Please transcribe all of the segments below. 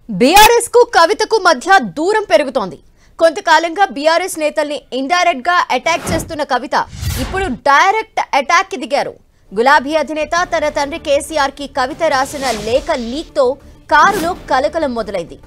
BRS కు కవితకు మధ్య దూరం పెరుగుతోంది. కొంతకాలంగా బీఆర్ఎస్ నేతల్ని ఇండైరెక్ట్ గా అటాక్ చేస్తున్న కవిత ఇప్పుడు డైరెక్ట్ అటాక్ కి దిగారు. గులాబీ అధినేత తన తండ్రి కేసీఆర్ కి కవిత రాసిన లేఖ లీక్ తో కారులో కలకలం మొదలైంది.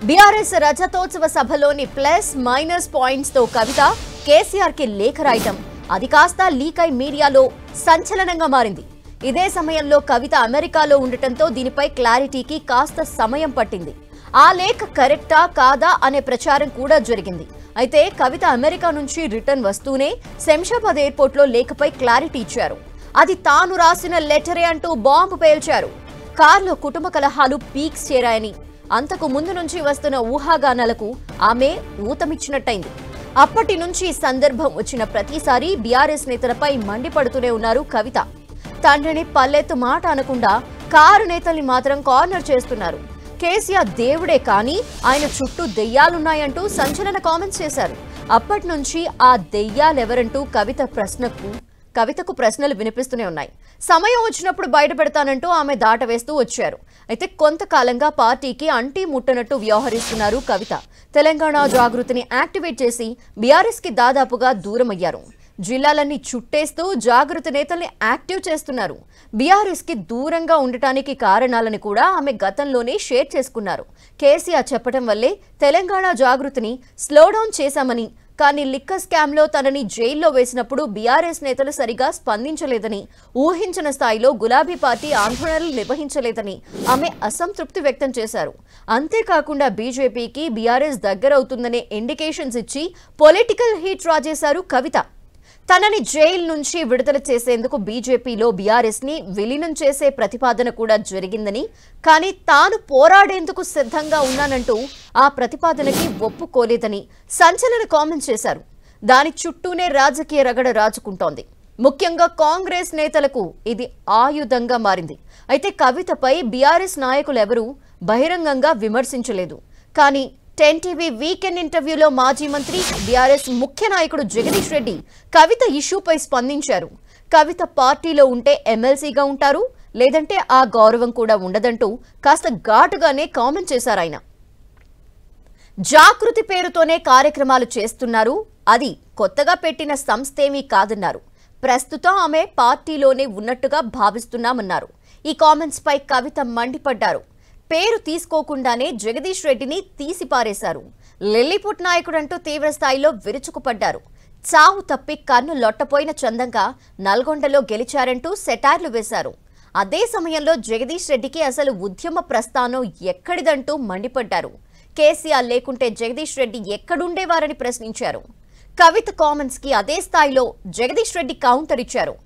బీఆర్ఎస్ రజతోత్సవ సభలోని ప్లస్ మైనస్ పాయింట్స్ తో కవిత కేసీఆర్ కి లేఖ రాయటం అది కాస్త లీక్ అయి మీడియాలో సంచలనంగా మారింది. ఇదే సమయంలో కవిత అమెరికాలో ఉండటంతో దీనిపై క్లారిటీకి కాస్త సమయం పట్టింది. ఆ లేఖ కరెక్టా కాదా అనే ప్రచారం కూడా జరిగింది. అయితే కవిత అమెరికా నుంచి రిటర్న్ వస్తూనే శంషాబాద్ ఎయిర్పోర్ట్ లో లేఖపై క్లారిటీ ఇచ్చారు. అది తాను రాసిన లెటరే అంటూ బాంబు పేల్చారు. కార్లో కుటుంబ కలహాలు పీక్స్ చేరాయని, అంతకు ముందు నుంచి వస్తున్న ఊహాగానాలకు ఆమె ఊతమిచ్చినట్టయింది. అప్పటి నుంచి సందర్భం వచ్చిన ప్రతిసారి బీఆర్ఎస్ నేతలపై మండిపడుతూనే ఉన్నారు కవిత. తండ్రిని పల్లెత్తు మాట అనకుండా కారు నేతల్ని మాత్రం కార్నర్ చేస్తున్నారు. కేసీఆర్ దేవుడే కానీ ఆయన చుట్టూ దెయ్యాలున్నాయంటూ సంచలన కామెంట్స్ చేశారు. అప్పటి నుంచి ఆ దెయ్యాలెవరంటూ కవితకు ప్రశ్నలు వినిపిస్తూనే ఉన్నాయి. సమయం వచ్చినప్పుడు బయటపెడతానంటూ ఆమె దాటవేస్తూ వచ్చారు. అయితే కొంతకాలంగా పార్టీకి అంటీ ముట్టనట్టు వ్యవహరిస్తున్నారు కవిత. తెలంగాణ జాగృతిని యాక్టివేట్ చేసి బీఆర్ఎస్ కి దాదాపుగా దూరమయ్యారు. జిల్లాలన్నీ చుట్టేస్తూ జాగృతి నేతల్ని యాక్టివ్ చేస్తున్నారు. బీఆర్ఎస్ కి దూరంగా ఉండటానికి కారణాలను కూడా ఆమె గతంలోనే షేర్ చేసుకున్నారు. కేసీఆర్ చెప్పడం వల్లే తెలంగాణ జాగృతిని స్లోడౌన్ చేశామని, కానీ లిక్కర్ స్కామ్ లో తనని జైల్లో వేసినప్పుడు బీఆర్ఎస్ నేతలు సరిగా స్పందించలేదని, ఊహించిన స్థాయిలో గులాబీ పార్టీ ఆందోళనలు నిర్వహించలేదని ఆమె అసంతృప్తి వ్యక్తం చేశారు. అంతేకాకుండా బీజేపీకి బీఆర్ఎస్ దగ్గరవుతుందనే ఇండికేషన్స్ ఇచ్చి పొలిటికల్ హీట్ రాజేశారు కవిత. తనని జైలు నుంచి విడుదల చేసేందుకు బీజేపీలో బీఆర్ఎస్ ని విలీనం చేసే ప్రతిపాదన కూడా జరిగిందని, కానీ తాను పోరాడేందుకు సిద్ధంగా ఉన్నానంటూ ఆ ప్రతిపాదనకి ఒప్పుకోలేదని సంచలన కామెంట్స్ చేశారు. దాని చుట్టూనే రాజకీయ రగడ రాజుకుంటోంది. ముఖ్యంగా కాంగ్రెస్ నేతలకు ఇది ఆయుధంగా మారింది. అయితే కవితపై బీఆర్ఎస్ నాయకులెవరూ బహిరంగంగా విమర్శించలేదు. కానీ 10 టీవీ వీకెండ్ ఇంటర్వ్యూలో మాజీ మంత్రి బీఆర్ఎస్ ముఖ్య నాయకుడు జగదీష్ రెడ్డి కవిత ఇష్యూపై స్పందించారు. కవిత పార్టీలో ఉంటే ఎమ్మెల్సీగా ఉంటారు, లేదంటే ఆ గౌరవం కూడా ఉండదంటూ కాస్త ఘాటుగానే కామెంట్ చేశారు ఆయన. జాగృతి పేరుతోనే కార్యక్రమాలు చేస్తున్నారు, అది కొత్తగా పెట్టిన సంస్థేమీ కాదన్నారు. ప్రస్తుతం ఆమె పార్టీలోనే ఉన్నట్టుగా భావిస్తున్నామన్నారు. ఈ కామెంట్స్ పై కవిత మండిపడ్డారు. పేరు తీసుకోకుండానే జగదీష్ రెడ్డిని తీసిపారేశారు. లిల్లీపుట్ నాయకుడంటూ తీవ్ర స్థాయిలో విరుచుకుపడ్డారు. చావు తప్పి కన్ను లొట్టపోయిన చందంగా నల్గొండలో గెలిచారంటూ సెటార్లు వేశారు. అదే సమయంలో జగదీష్ రెడ్డికి అసలు ఉద్యమ ప్రస్థానం ఎక్కడిదంటూ మండిపడ్డారు. కేసీఆర్ లేకుంటే జగదీష్ రెడ్డి ఎక్కడుండేవారని ప్రశ్నించారు. కవిత కామెంట్స్ కి అదే స్థాయిలో జగదీష్ రెడ్డి కౌంటర్ ఇచ్చారు.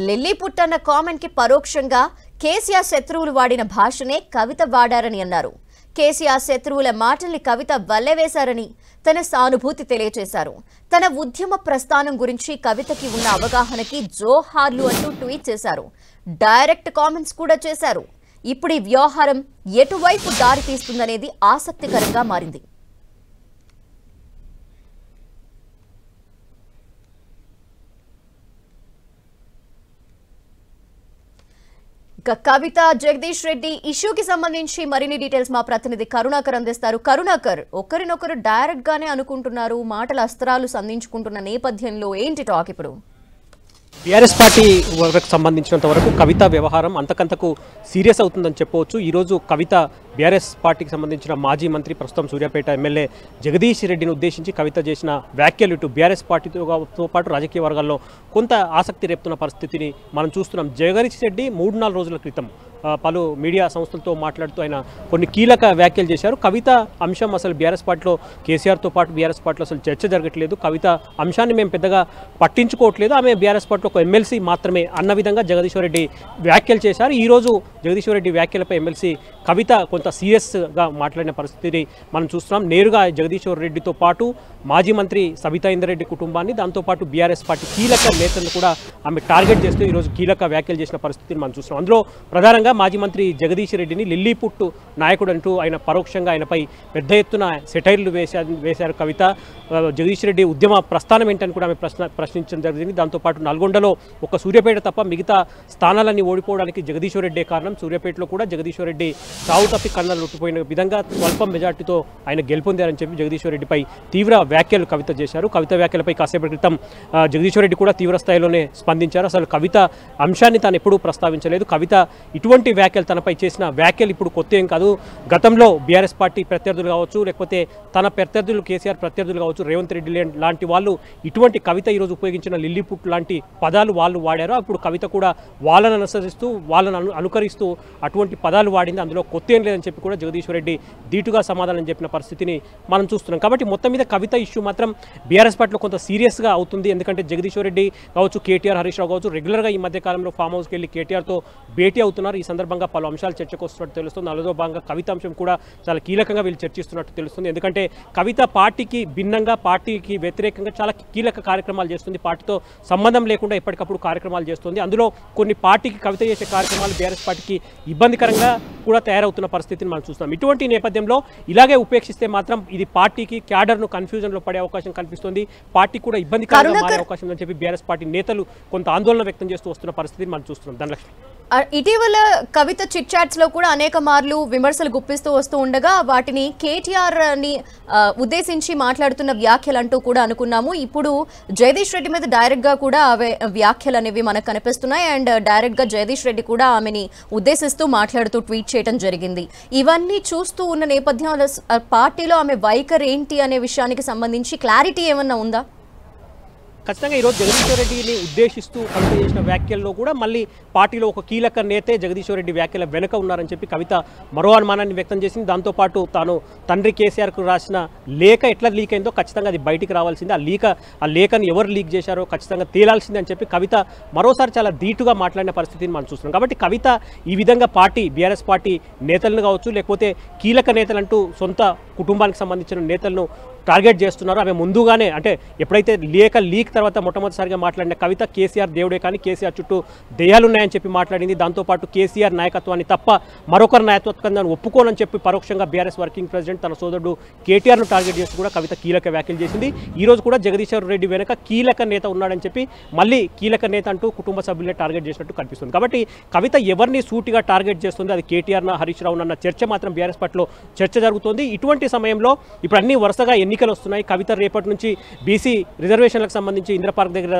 లిల్లీపుట్ అన్న కామెంట్ కి పరోక్షంగా కేసీఆర్ శత్రువులు వాడిన భాషనే కవిత వాడారని అన్నారు. కేసీఆర్ శత్రువుల మాటల్ని కవిత వల్లెవేశారని తన సానుభూతి తెలియజేశారు. తన ఉద్యమ ప్రస్థానం గురించి కవితకి ఉన్న అవగాహనకి జోహార్లు అంటూ ట్వీట్ చేశారు. డైరెక్ట్ కామెంట్స్ కూడా చేశారు. ఇప్పుడు ఈ వ్యవహారం ఎటువైపు దారి తీస్తుందనేది ఆసక్తికరంగా మారింది. కవిత జగదీష్ రెడ్డి ఇష్యూకి సంబంధించి మరిన్ని డీటెయిల్స్ మా ప్రతినిధి కరుణాకర్ అందిస్తారు. కరుణాకర్, ఒకరినొకరు డైరెక్ట్ గానే అనుకుంటున్నారు, మాటల అస్త్రాలు సంధించుకుంటున్న నేపథ్యంలో ఏంటి టాక్ ఇప్పుడు? బీఆర్ఎస్ పార్టీ వరకు సంబంధించినంత వరకు కవిత వ్యవహారం అంతకంతకు సీరియస్ అవుతుందని చెప్పవచ్చు. ఈరోజు కవిత బీఆర్ఎస్ పార్టీకి సంబంధించిన మాజీ మంత్రి, ప్రస్తుతం సూర్యాపేట ఎమ్మెల్యే జగదీష్ రెడ్డిని ఉద్దేశించి కవిత చేసిన వ్యాఖ్యలు ఇటు బీఆర్ఎస్ పార్టీతో పాటు రాజకీయ వర్గాల్లో కొంత ఆసక్తి రేపుతున్న పరిస్థితిని మనం చూస్తున్నాం. జగదీష్ రెడ్డి 3-4 రోజుల క్రితం పలు మీడియా సంస్థలతో మాట్లాడుతూ ఆయన కొన్ని కీలక వ్యాఖ్యలు చేశారు. కవిత అంశం అసలు బీఆర్ఎస్ పార్టీలో కేసీఆర్తో పాటు బీఆర్ఎస్ పార్టీలో అసలు చర్చ జరగట్లేదు, కవిత అంశాన్ని మేము పెద్దగా పట్టించుకోవట్లేదు, ఆమె బీఆర్ఎస్ పార్టీలో ఒక ఎమ్మెల్సీ మాత్రమే అన్న విధంగా జగదీశ్వర్ రెడ్డి వ్యాఖ్యలు చేశారు. ఈరోజు జగదీశ్వర్ రెడ్డి వ్యాఖ్యలపై ఎమ్మెల్సీ కవిత కొంత సీరియస్గా మాట్లాడిన పరిస్థితిని మనం చూస్తున్నాం. నేరుగా జగదీశ్వర్ రెడ్డితో పాటు మాజీ మంత్రి సబితా ఇంద్రారెడ్డి కుటుంబాన్ని, దాంతోపాటు బీఆర్ఎస్ పార్టీ కీలక నేతలను కూడా ఆమె టార్గెట్ చేస్తూ ఈరోజు కీలక వ్యాఖ్యలు చేసిన పరిస్థితిని మనం చూస్తున్నాం. అందులో ప్రధానంగా ఖచ్చితంగా మాజీ మంత్రి జగదీష్ రెడ్డిని లిల్లీపుట్టు నాయకుడు అంటూ ఆయన పరోక్షంగా ఆయనపై పెద్ద ఎత్తున సెటైర్లు వేశారు కవిత. జగదీష్ రెడ్డి ఉద్యమ ప్రస్థానం ఏంటని కూడా ఆమె ప్రశ్నించడం జరిగింది. దాంతోపాటు నల్గొండలో ఒక సూర్యాపేట తప్ప మిగతా స్థానాలన్నీ ఓడిపోవడానికి జగదీశ్వర్ రెడ్డే కారణం. సూర్యాపేటలో కూడా జగదీశ్వర్ రెడ్డి చావు తప్పి కళ్ళలు ఉట్టిపోయిన విధంగా స్వల్ప మెజార్టీతో ఆయన గెలుపొందారని చెప్పి జగదీశ్వర్ రెడ్డిపై తీవ్ర వ్యాఖ్యలు కవిత చేశారు. కవిత వ్యాఖ్యలపై కాసేపటి క్రితం జగదీశ్వర్ రెడ్డి కూడా తీవ్ర స్థాయిలోనే స్పందించారు. అసలు కవిత అంశాన్ని తాను ఎప్పుడూ ప్రస్తావించలేదు. కవిత ఇటువంటి వ్యాఖ్యలు తనపై చేసిన వ్యాఖ్యలు ఇప్పుడు కొత్త ఏం కాదు. గతంలో బీఆర్ఎస్ పార్టీ ప్రత్యర్థులు కావచ్చు, లేకపోతే తన ప్రత్యర్థులు కేసీఆర్ ప్రత్యర్థులు కావచ్చు, రేవంత్ రెడ్డి లాంటి వాళ్ళు ఇటువంటి కవిత ఈరోజు ఉపయోగించిన లిల్లీపుట్ లాంటి పదాలు వాళ్ళు వాడారు. అప్పుడు కవిత కూడా వాళ్ళని అనుసరిస్తూ వాళ్ళని అనుకరిస్తూ అటువంటి పదాలు వాడింది. అందులో కొత్త ఏం లేదని చెప్పి కూడా జగదీశ్వర్ రెడ్డి ధీటుగా సమాధానం చెప్పిన పరిస్థితిని మనం చూస్తున్నాం. కాబట్టి మొత్తం మీద కవిత ఇష్యూ మాత్రం బీఆర్ఎస్ పార్టీలో కొంత సీరియస్గా అవుతుంది. ఎందుకంటే జగదీశ్వర్ రెడ్డి కావచ్చు, కేటీఆర్ హరీష్ రావు కావచ్చు, రెగ్యులర్గా ఈ మధ్య కాలంలో ఫామ్ హౌస్కి వెళ్ళి కేటీఆర్తో భేటీ అవుతున్నారు. ఈ సందర్భంగా పలు అంశాలు చర్చకు వస్తున్నట్టు తెలుస్తుంది. అందులో భాగంగా కవిత అంశం కూడా చాలా కీలకంగా వీళ్ళు చర్చిస్తున్నట్టు తెలుస్తుంది. ఎందుకంటే కవిత పార్టీకి భిన్నంగా, పార్టీకి వ్యతిరేకంగా చాలా కీలక కార్యక్రమాలు చేస్తుంది. పార్టీతో సంబంధం లేకుండా ఎప్పటికప్పుడు కార్యక్రమాలు చేస్తుంది. అందులో కొన్ని పార్టీకి కవిత చేసే కార్యక్రమాలు బీఆర్ఎస్ పార్టీకి ఇబ్బందికరంగా కూడా తయారవుతున్న పరిస్థితిని మనం చూస్తున్నాం. ఇటువంటి నేపథ్యంలో ఇలాగే ఉపేక్షిస్తే మాత్రం ఇది పార్టీకి క్యాడర్ను కన్ఫ్యూజన్లో పడే అవకాశం కనిపిస్తుంది. పార్టీ కూడా ఇబ్బందికరంగా మారే అవకాశం ఉందని చెప్పి బీఆర్ఎస్ పార్టీ నేతలు కొంత ఆందోళన వ్యక్తం చేస్తూ వస్తున్న పరిస్థితిని మనం చూస్తున్నాం. ధనలక్ష్మి, ఇటీవల కవిత చిట్ చాట్స్ లో కూడా అనేక మార్లు విమర్శలు గుప్పిస్తూ వస్తూ ఉండగా వాటిని కేటీఆర్ ని ఉద్దేశించి మాట్లాడుతున్న వ్యాఖ్యలు అంటూ కూడా అనుకున్నాము. ఇప్పుడు జగదీష్ రెడ్డి మీద డైరెక్ట్ గా కూడా వ్యాఖ్యలు అనేవి మనకు కనిపిస్తున్నాయి. అండ్ డైరెక్ట్ గా జగదీష్ రెడ్డి కూడా ఆమెని ఉద్దేశిస్తూ మాట్లాడుతూ ట్వీట్ చేయడం జరిగింది. ఇవన్నీ చూస్తూ ఉన్న నేపథ్యంలో పార్టీలో ఆమె వైఖరి ఏంటి అనే విషయానికి సంబంధించి క్లారిటీ ఏమన్నా ఉందా? ఖచ్చితంగా ఈరోజు జగదీశ్వర్ రెడ్డిని ఉద్దేశిస్తూ కవిత చేసిన వ్యాఖ్యల్లో కూడా మళ్ళీ పార్టీలో ఒక కీలక నేతే జగదీశ్వర్ రెడ్డి వ్యాఖ్యల వెనుక ఉన్నారని చెప్పి కవిత మరో అనుమానాన్ని వ్యక్తం చేసింది. దాంతోపాటు తాను తండ్రి కేసీఆర్కు రాసిన లేఖ ఎట్లా లీక్ అయిందో ఖచ్చితంగా అది బయటికి రావాల్సిందే. ఆ లేఖను ఎవరు లీక్ చేశారో ఖచ్చితంగా తేలాల్సిందే అని చెప్పి కవిత మరోసారి చాలా ధీటుగా మాట్లాడిన పరిస్థితిని మనం చూస్తున్నాం. కాబట్టి కవిత ఈ విధంగా బీఆర్ఎస్ పార్టీ నేతలను కావచ్చు, లేకపోతే కీలక నేతలంటూ సొంత కుటుంబానికి సంబంధించిన నేతలను టార్గెట్ చేస్తున్నారు. ఆమె ముందుగానే అంటే ఎప్పుడైతే లేఖ లీక్ తర్వాత మొట్టమొదటిసారిగా మాట్లాడిన కవిత కేసీఆర్ దేవుడే కానీ కేసీఆర్ చుట్టూ దెయ్యాలున్నాయని చెప్పి మాట్లాడింది. దాంతోపాటు కేసీఆర్ నాయకత్వాన్ని తప్ప మరొకరి నాయకత్వాన్ని ఒప్పుకోనని చెప్పి పరోక్షంగా బీఆర్ఎస్ వర్కింగ్ ప్రెసిడెంట్ తన సోదరుడు కేటీఆర్ను టార్గెట్ చేస్తూ కూడా కవిత కీలక వ్యాఖ్యలు చేసింది. ఈ రోజు కూడా జగదీశ్వర్ రెడ్డి వెనక కీలక నేత ఉన్నాడని చెప్పి మళ్ళీ కీలక నేత అంటూ కుటుంబ సభ్యులే టార్గెట్ చేసినట్టు కనిపిస్తుంది. కాబట్టి కవిత ఎవరిని సూటిగా టార్గెట్ చేస్తుంది, అది కేటీఆర్న హరీష్ రావు అన్న చర్చ మాత్రం బీఆర్ఎస్ పార్టీలో చర్చ జరుగుతుంది. ఇటువంటి సమయంలో ఇప్పుడు అన్ని వరుసగా ఎన్నికలు వస్తున్నాయి. కవిత రేపటి నుంచి బీసీ రిజర్వేషన్లకు సంబంధించి ఇందిరా పార్క్ దగ్గర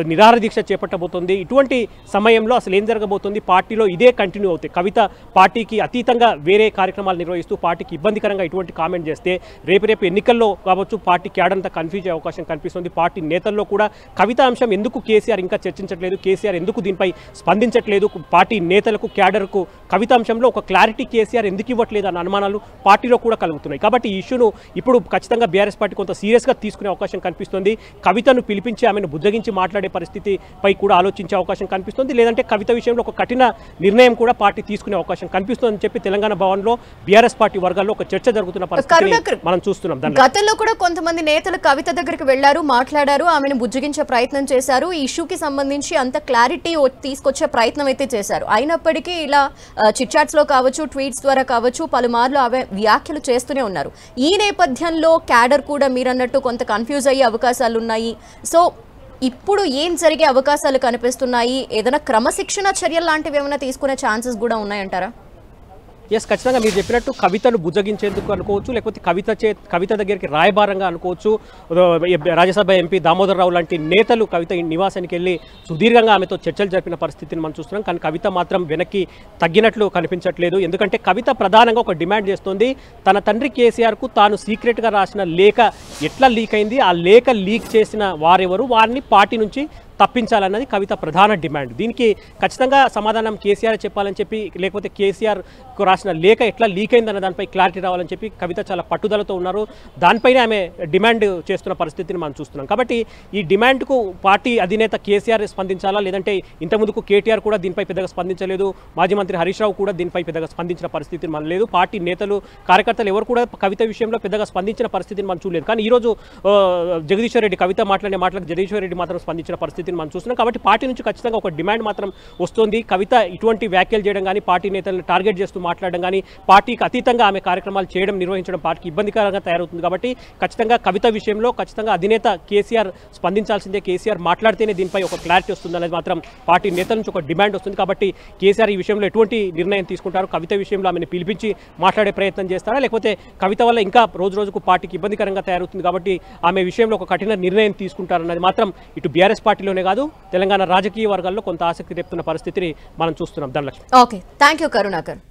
నిరాహార దీక్ష చేపట్టబోతోంది. ఇటువంటి సమయంలో అసలు ఏం జరగబోతుంది, పార్టీలో ఇదే కంటిన్యూ అవుతాయి. కవిత పార్టీకి అతీతంగా వేరే కార్యక్రమాలు నిర్వహిస్తూ పార్టీకి ఇబ్బందికరంగా ఇటువంటి కామెంట్ చేస్తే రేపు ఎన్నికల్లో కావచ్చు పార్టీ క్యాడర్ అంతా కన్ఫ్యూజ్ అయ్యే అవకాశం కనిపిస్తుంది. పార్టీ నేతల్లో కూడా కవిత అంశం ఎందుకు కేసీఆర్ ఇంకా చర్చించట్లేదు, కేసీఆర్ ఎందుకు దీనిపై స్పందించట్లేదు, పార్టీ నేతలకు క్యాడర్కు కవిత అంశంలో ఒక క్లారిటీ కేసీఆర్ ఎందుకు ఇవ్వట్లేదు అన్న అనుమానాలు పార్టీలో కూడా కలుగుతున్నాయి. కాబట్టి ఈ ఇష్యూను ఇప్పుడు ఖచ్చితంగా బీఆర్ఎస్ పార్టీ కొంత సీరియస్గా తీసుకునే అవకాశం కనిపిస్తుంది. కవితను పిలిపించి ఆమెను బుద్ధగించి మాట్లాడే పరిస్థితిపై కూడా ఆలోచించే అవకాశం కనిపిస్తుంది. లేదంటే కవిత విషయంలో ఒక కఠిన నిర్ణయం కూడా పార్టీ తీసుకునే అవకాశం కనిపిస్తుందని చెప్పి తెలంగాణ భవన్లో బీఆర్ఎస్ పార్టీ వర్గాల్లో ఒక చర్చ జరుగుతున్న పరిస్థితి మనం చూస్తున్నాం. గతంలో కూడా కొంతమంది నేతలు కవిత దగ్గరికి వెళ్లారు, మాట్లాడారు, ఆమెను బుజ్జగించే ప్రయత్నం చేశారు. ఈ ఇష్యూకి సంబంధించి అంత క్లారిటీ తీసుకొచ్చే ప్రయత్నం అయితే చేశారు. అయినప్పటికీ ఇలా చిట్ చాట్స్ లో కావచ్చు, ట్వీట్స్ ద్వారా కావచ్చు పలుమార్లు ఆమె వ్యాఖ్యలు చేస్తూనే ఉన్నారు. ఈ నేపథ్యంలో క్యాడర్ కూడా మీరన్నట్టు కొంత కన్ఫ్యూజ్ అయ్యే అవకాశాలు ఉన్నాయి. సో ఇప్పుడు ఏం జరిగే అవకాశాలు కనిపిస్తున్నాయి? ఏదైనా క్రమశిక్షణ చర్యలు లాంటివి ఏమైనా తీసుకునే ఛాన్సెస్ కూడా ఉన్నాయంటారా? ఎస్, ఖచ్చితంగా మీరు చెప్పినట్టు కవితను బుజ్జగించేందుకు అనుకోవచ్చు, లేకపోతే కవిత దగ్గరికి రాయబారంగా అనుకోవచ్చు. రాజ్యసభ ఎంపీ దామోదర్ రావు లాంటి నేతలు కవిత నివాసానికి వెళ్ళి సుదీర్ఘంగా ఆమెతో చర్చలు జరిపిన పరిస్థితిని మనం చూస్తున్నాం. కానీ కవిత మాత్రం వెనక్కి తగ్గినట్లు కనిపించట్లేదు. ఎందుకంటే కవిత ప్రధానంగా ఒక డిమాండ్ చేస్తుంది. తన తండ్రి కేసీఆర్కు తాను సీక్రెట్గా రాసిన లేఖ ఎట్లా లీక్ అయింది, ఆ లేఖ లీక్ చేసిన వారెవరు, వారిని పార్టీ నుంచి తప్పించాలన్నది కవిత ప్రధాన డిమాండ్. దీనికి ఖచ్చితంగా సమాధానం కేసీఆర్ చెప్పాలని చెప్పి, లేకపోతే కేసీఆర్కు రాసిన లేఖ ఎట్లా లీక్ అయిందన్న దానిపై క్లారిటీ రావాలని చెప్పి కవిత చాలా పట్టుదలతో ఉన్నారు. దానిపైనే ఆమె డిమాండ్ చేస్తున్న పరిస్థితిని మనం చూస్తున్నాం. కాబట్టి ఈ డిమాండ్కు పార్టీ అధినేత కేసీఆర్ స్పందించాలా, లేదంటే ఇంతకుముందుకు కేటీఆర్ కూడా దీనిపై పెద్దగా స్పందించలేదు, మాజీ మంత్రి హరీష్ రావు కూడా దీనిపై పెద్దగా స్పందించిన పరిస్థితిని మనం లేదు, పార్టీ నేతలు కార్యకర్తలు ఎవరు కూడా కవిత విషయంలో పెద్దగా స్పందించిన పరిస్థితిని మనం చూడలేదు. కానీ ఈరోజు జగదీశ్వర్ రెడ్డి కవిత మాట్లాడే మాటలకు జగదీశ్వర్ రెడ్డి మాత్రం స్పందించిన పరిస్థితి పరిస్థితిని మనం చూస్తున్నాం. కాబట్టి పార్టీ నుంచి ఖచ్చితంగా ఒక డిమాండ్ మాత్రం వస్తుంది. కవిత ఇటువంటి వ్యాఖ్యలు చేయడం కానీ, పార్టీ నేతలను టార్గెట్ చేస్తూ మాట్లాడడం కానీ, పార్టీకి అతీతంగా ఆమె కార్యక్రమాలు చేయడం, నిర్వహించడం పార్టీకి ఇబ్బందికరంగా తయారవుతుంది. కాబట్టి ఖచ్చితంగా కవిత విషయంలో ఖచ్చితంగా అధినేత కేసీఆర్ స్పందించాల్సిందే. కేసీఆర్ మాట్లాడితేనే దీనిపై ఒక క్లారిటీ వస్తుంది అనేది మాత్రం పార్టీ నేతల నుంచి ఒక డిమాండ్ వస్తుంది. కాబట్టి కేసీఆర్ ఈ విషయంలో ఎటువంటి నిర్ణయం తీసుకుంటారు? కవిత విషయంలో ఆమెను పిలిపించి మాట్లాడే ప్రయత్నం చేస్తారా, లేకపోతే కవిత వల్ల ఇంకా రోజు రోజుకు పార్టీకి ఇబ్బందికరంగా తయారవుతుంది కాబట్టి ఆమె విషయంలో ఒక కఠిన నిర్ణయం తీసుకుంటారన్నది మాత్రం ఇటు బీఆర్ఎస్ పార్టీలోనే కాదు తెలంగాణ రాజకీయ వర్గాల్లో కొంత ఆసక్తి రేపుతున్న పరిస్థితిని మనం చూస్తున్నాం. Dhanalakshmi. Okay, thank you Karunakar.